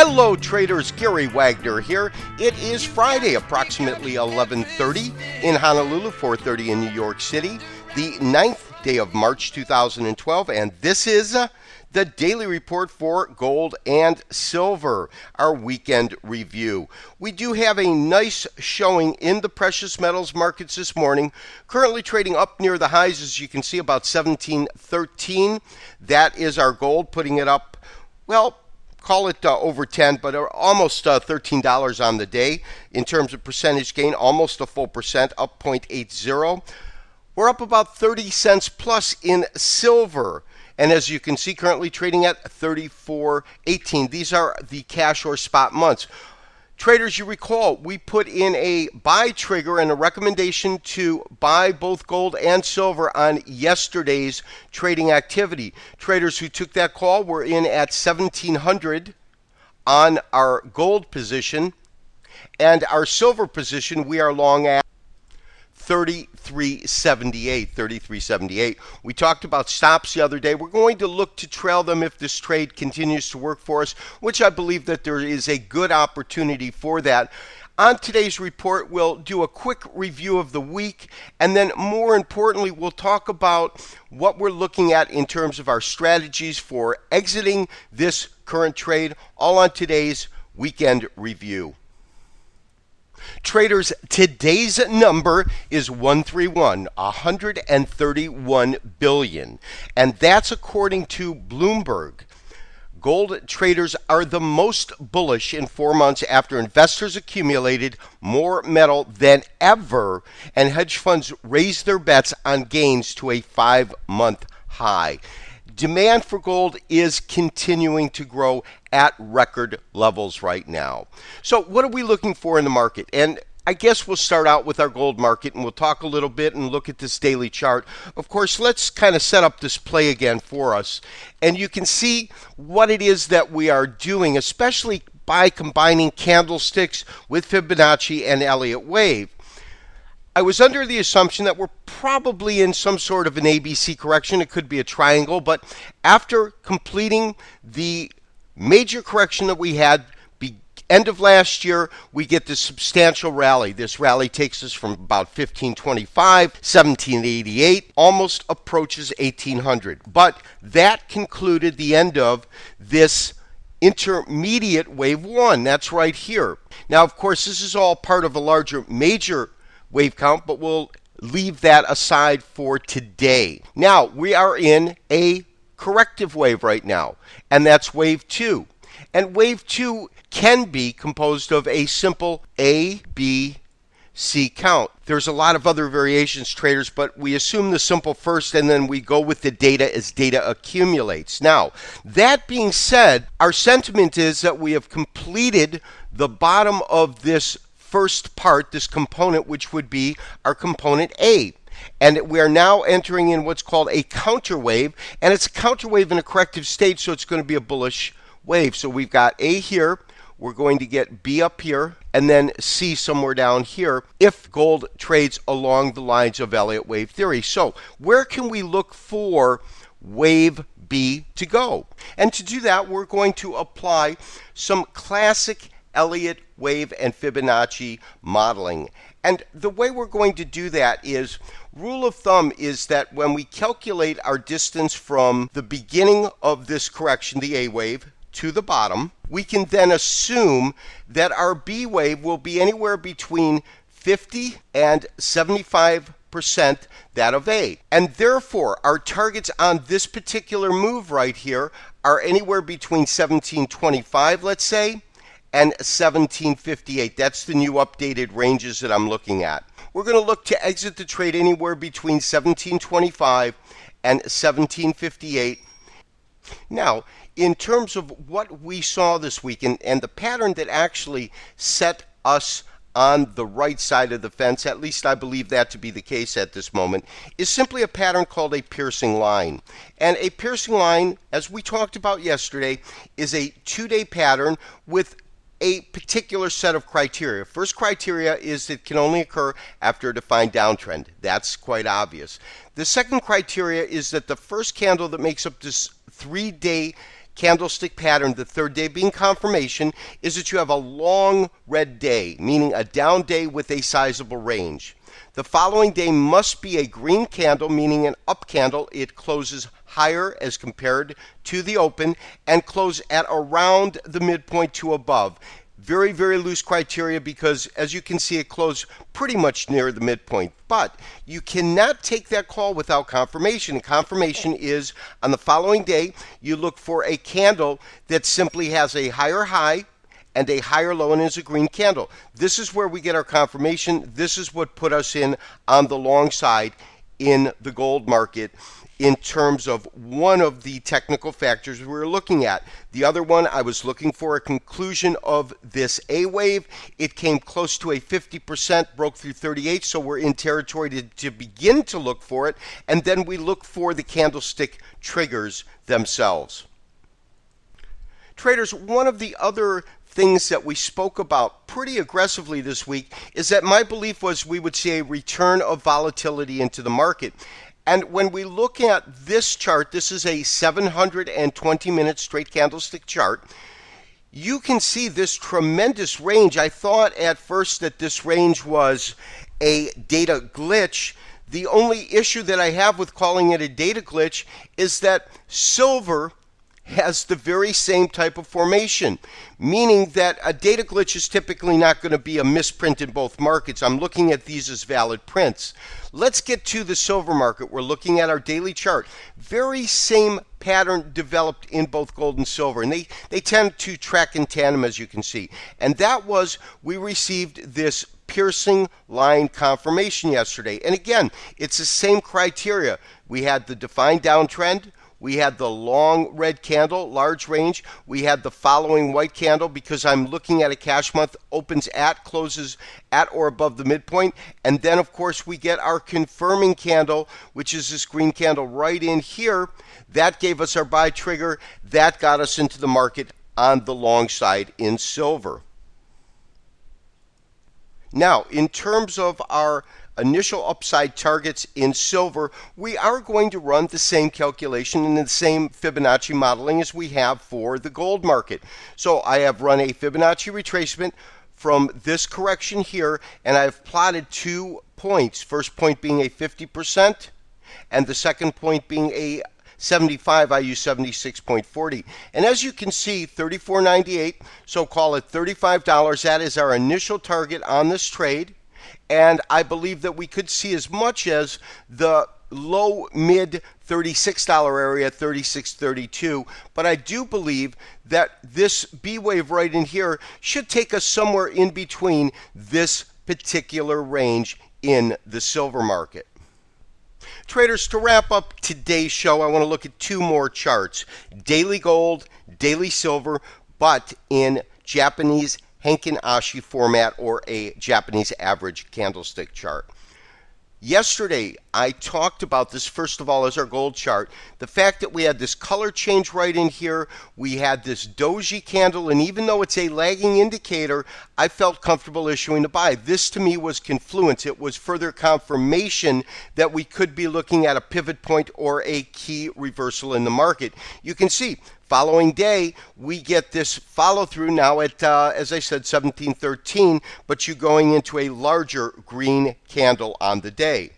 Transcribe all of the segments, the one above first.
Hello traders, Gary Wagner here. It is Friday, approximately 11:30 in Honolulu, 4:30 in New York City, the 9th day of March 2012, and this is the daily report for gold and silver, our weekend review. We do have a nice showing in the precious metals markets this morning, currently trading up near the highs, as you can see, about 1713. That is our gold, putting it up, well, call it over 10, but almost $13 on the day. In terms of percentage gain, almost a full percent, up 0.80. We're up about 30 cents plus in silver. And as you can see, currently trading at 34.18. These are the cash or spot months. Traders, you recall, we put in a buy trigger and a recommendation to buy both gold and silver on yesterday's trading activity. Traders who took that call were in at 1700 on our gold position, and our silver position we are long at 33.78. We talked about stops the other day. We're going to look to trail them if this trade continues to work for us, which I believe that there is a good opportunity for that. On today's report, we'll do a quick review of the week, and then more importantly, we'll talk about what we're looking at in terms of our strategies for exiting this current trade, all on today's weekend review. Traders, today's number is 131 billion, and that's according to Bloomberg. Gold traders are the most bullish in 4 months after investors accumulated more metal than ever, and hedge funds raised their bets on gains to a 5-month high. Demand for gold is continuing to grow at record levels right now. So what are we looking for in the market? And I guess we'll start out with our gold market, and we'll talk a little bit and look at this daily chart. Of course, let's kind of set up this play again for us. And you can see what it is that we are doing, especially by combining candlesticks with Fibonacci and Elliott Wave. I was under the assumption that we're probably in some sort of an ABC correction. It could be a triangle, but after completing the major correction that we had end of last year, we get this substantial rally. This rally takes us from about 1525, 1788, almost approaches 1800. But that concluded the end of this intermediate wave one. That's right here. Now, of course, this is all part of a larger major wave count, but we'll leave that aside for today. Now, we are in a corrective wave right now, and that's wave two. And wave two can be composed of a simple A, B, C count. There's a lot of other variations, traders, but we assume the simple first, and then we go with the data as data accumulates. Now, that being said, our sentiment is that we have completed the bottom of this first part, this component, which would be our component A. And we are now entering in what's called a counter wave, and it's a counter wave in a corrective state, so it's going to be a bullish wave. So we've got A here, we're going to get B up here, and then C somewhere down here if gold trades along the lines of Elliott Wave theory. So where can we look for wave B to go? And to do that, we're going to apply some classic Elliott Wave and Fibonacci modeling. And the way we're going to do that is, rule of thumb is that when we calculate our distance from the beginning of this correction, the A wave, to the bottom, we can then assume that our B wave will be anywhere between 50 and 75% that of A. And therefore, our targets on this particular move right here are anywhere between 1725, let's say, and 1758. That's the new updated ranges that I'm looking at. We're going to look to exit the trade anywhere between 1725 and 1758. Now, in terms of what we saw this week and the pattern that actually set us on the right side of the fence, at least I believe that to be the case at this moment, is simply a pattern called a piercing line. And a piercing line, as we talked about yesterday, is a 2-day pattern with a particular set of criteria. First criteria is it can only occur after a defined downtrend. That's quite obvious. The second criteria is that the first candle that makes up this 3-day candlestick pattern, the third day being confirmation, is that you have a long red day, meaning a down day with a sizable range. The following day must be a green candle, meaning an up candle. It closes higher as compared to the open and close at around the midpoint to above. Very, very loose criteria because, as you can see, it closed pretty much near the midpoint. But you cannot take that call without confirmation. And confirmation is, on the following day, you look for a candle that simply has a higher high and a higher low and is a green candle. This is where we get our confirmation. This is what put us in on the long side in the gold market in terms of one of the technical factors we were looking at. The other one, I was looking for a conclusion of this A wave. It came close to a 50%, broke through 38, so we're in territory to begin to look for it, and then we look for the candlestick triggers themselves. Traders, one of the other things that we spoke about pretty aggressively this week is that my belief was we would see a return of volatility into the market. And when we look at this chart, this is a 720-minute straight candlestick chart. You can see this tremendous range. I thought at first that this range was a data glitch. The only issue that I have with calling it a data glitch is that silver has the very same type of formation, meaning that a data glitch is typically not going to be a misprint in both markets. I'm looking at these as valid prints. Let's get to the silver market. We're looking at our daily chart. Very same pattern developed in both gold and silver, and they tend to track in tandem, as you can see. And that was, we received this piercing line confirmation yesterday. And again, it's the same criteria. We had the defined downtrend. We had the long red candle, large range. We had the following white candle because I'm looking at a cash month, opens at, closes at or above the midpoint. And then, of course, we get our confirming candle, which is this green candle right in here. That gave us our buy trigger. That got us into the market on the long side in silver. Now, in terms of our initial upside targets in silver, we are going to run the same calculation and the same Fibonacci modeling as we have for the gold market. So I have run a Fibonacci retracement from this correction here, and I've plotted 2 points. First point being a 50%, and the second point being a 75, I use 76.40. And as you can see, $34.98, so call it $35. That is our initial target on this trade. And I believe that we could see as much as the low mid $36 area, $36.32. But I do believe that this B wave right in here should take us somewhere in between this particular range in the silver market. Traders, to wrap up today's show, I want to look at 2 more charts. Daily gold, daily silver, but in Japanese Henkin Ashi format, or a Japanese average candlestick chart. Yesterday, I talked about this, first of all, as our gold chart. The fact that we had this color change right in here, we had this doji candle, and even though it's a lagging indicator, I felt comfortable issuing a buy. This, to me, was confluence. It was further confirmation that we could be looking at a pivot point or a key reversal in the market. You can see, following day, we get this follow through now at, as I said, 1713, but you going into a larger green candle on the day.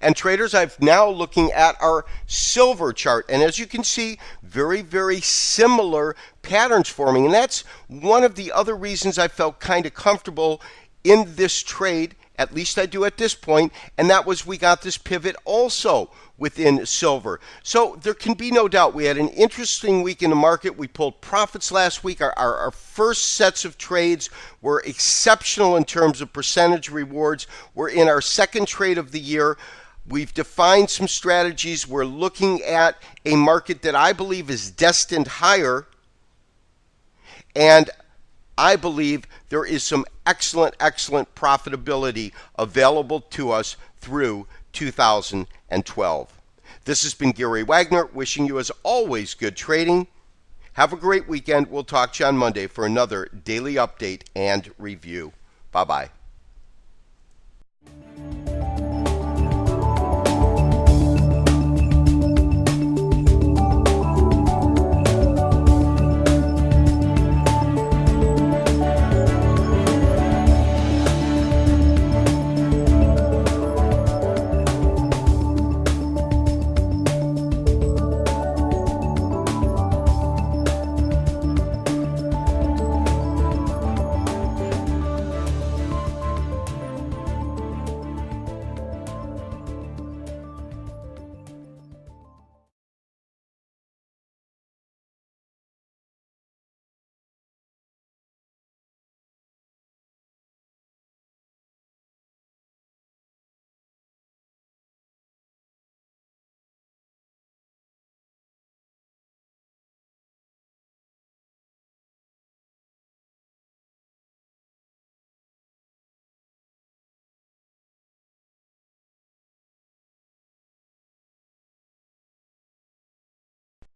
And traders, I'm now looking at our silver chart, and as you can see, very, very similar patterns forming, and that's one of the other reasons I felt kind of comfortable in this trade. At least I do at this point, and that was we got this pivot also within silver. So there can be no doubt we had an interesting week in the market. We pulled profits last week. Our first sets of trades were exceptional in terms of percentage rewards. We're in our second trade of the year. We've defined some strategies. We're looking at a market that I believe is destined higher, and I believe there is some excellent profitability available to us through 2012. This has been Gary Wagner, wishing you, as always, good trading. Have a great weekend. We'll talk to you on Monday for another daily update and review. Bye-bye.